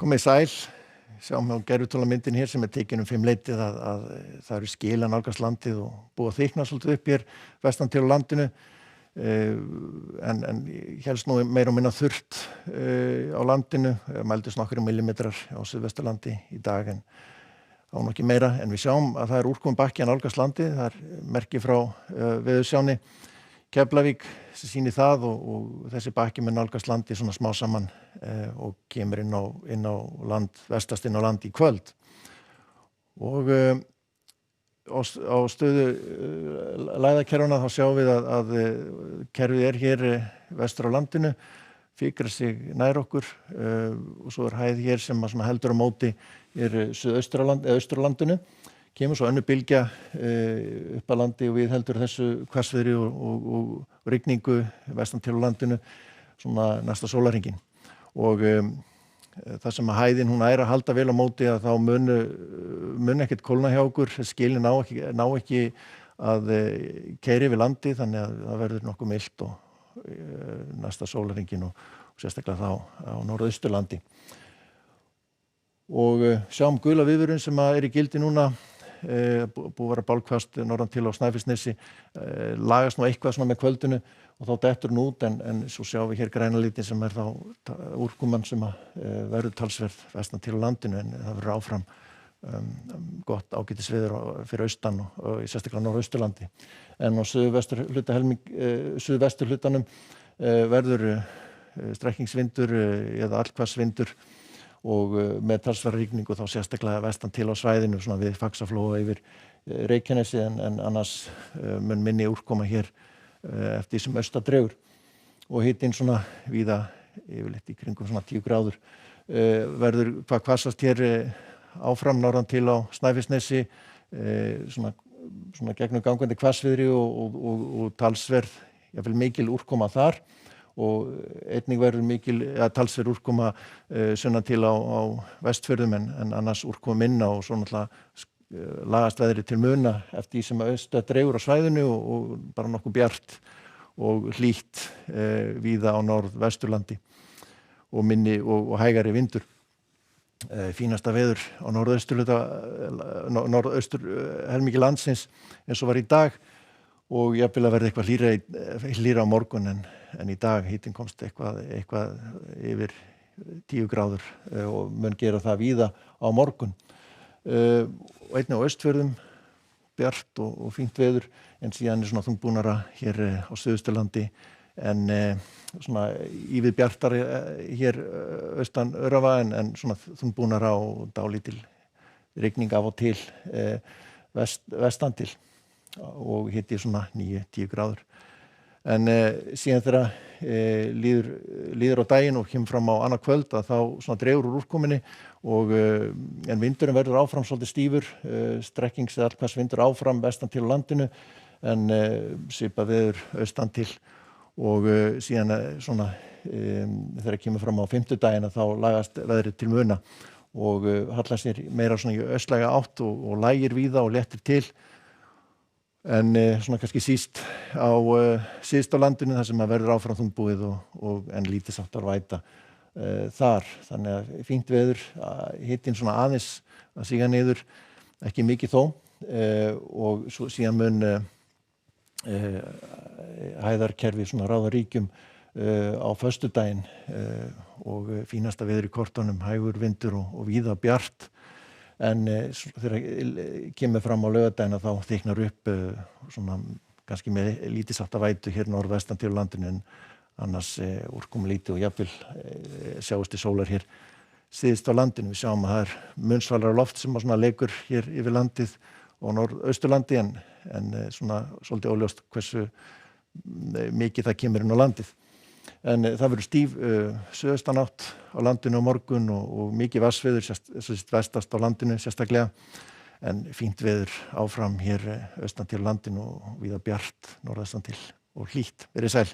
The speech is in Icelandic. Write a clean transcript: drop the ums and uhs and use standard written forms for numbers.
Komið sæl, sjáum á gervitúlamyndin hér sem tekin 5 að það eru skil að nálgast landið og búið að þykna svolítið upp hér vestan til á landinu en helst nú meira og minna þurrt á landinu, mældist nokkrir millimetrar á Suðvesturlandi í dag en á nú ekki meira en við sjáum að það er úrkomubakki að nálgast landið, það er merki frá veðursjáni Keflavík sem sýnir það og þessi bakki mun nálgast landið svona smá saman og kemur inn á land, vestast inn á land í kvöld. Og á stöðu lægðakerfanna þá sjáum við að kerfið er hér vestur á landinu, fikrar sig nær okkur og svo er hæð hér sem svona heldur á móti suðaustur á landinu. Kemur svo önnur bylgja upp að landi og við heldur þessu hvassviðri og rigningu vestan til á landinu svona næsta sólarhringinn. Og það sem að hæðin hún er að halda vel á móti að þá mun ekkert kólna hjá okkur, skilin ná ekki að keyra yfir landi þannig að það verður nokkuð milt og næsta sólarhringinn og sérstaklega þá á norðausturlandi. Og sjáum gula viðvörun sem er í gildi núna, búið að vera bálkvast norðan til á Snæfellsnesi, lagast nú eitthvað svona með kvöldinu og þá dettur hún út en svo sjáum við hér græna litin sem er þá úrkoman sem verður talsverð vestan til á landinu en það verður áfram gott ágætisveður fyrir austan og sérstaklega norðausturlandi. En á suðvesturhlutanum verður strekkingsvindur eða allhvassvindur og með talsverða rigningu þá sérstaklega vestan til á svæðinu svona við Faxaflóa yfir Reykjanesi en annars mun minni úrkoma hér eftir sem austar dregur og hitinn svona víða yfirleitt í kringum svona 10 gráður verður hvað hvassast hér áfram norðan til á Snæfellsnesi svona gegnum gangandi hvassviðri og talsverð jafnvel mikil úrkoma þar og einnig verður talsverð úrkoma sunnan til á Vestfjörðum en annars úrkoma minna og svo náttúrulega lagast veðrið til muna eftir því sem austar dregur á svæðinu og bara nokkuð bjart og hlýtt víða á norðvesturlandi og minni og hægari vindur. Fínasta veður á norðaustur helmingi landsins eins og var í dag og jafnvel að verða eitthvað hlýra á morgun en í dag hitinn komst eitthvað yfir 10 gráður og mun gera það víða á morgun. Og einnig á Austfjörðum bjart og fínt veður en síðan er svona þungbúnara hér á Suðausturlandi en svona ívið bjartari hér austan Öræfa en svona þungbúnara og dálítil rigning af og til vestan til og hiti svona 9-10 gráður. En síðan þegar líður á daginn og kemur fram á annað kvöld að þá svona dregur úr úrkominni og en vindurinn verður áfram svolítið stífur, strekkings eða allhvassvindur áfram vestan til á landinu en svipað veður austan til og síðan svona þegar kemur fram á fimmtudaginn að þá lagast veðrið til muna og hallar sér meira svona í austlæga átt og lægir víða og léttir til. En svona kannski síst síðst á landinu þar sem að verður áfram þungbúið og en lítið sáttar væta þar. Þannig að fínt veður, hitinn svona aðeins að síga niður, ekki mikið þó og svo síðan mun hæðarkerfi svona ráða ríkjum á föstudaginn og fínasta veður í kortunum, hægur vindur og víða bjart. En þegar kemur fram á laugardaginn þá þyknar upp svona kannski með lítið sátta vætu hér norðvestan til landinu en annars úrkomu lítið og jafnvel sjáist sólar hér syðst á landinu. Við sjáum að það er munnsvallara loft sem svona leikur hér yfir landið og norðausturlandi en svona svolítið óljóst hversu mikið það kemur inn á landið. En það verður stíf suðaustanátt á landinu á morgun og mikið vatnsveður vestast á landinu sérstaklega en fínt veður áfram hér austan til landinu og víða bjart norðastan til og hlýtt. Verið sæl.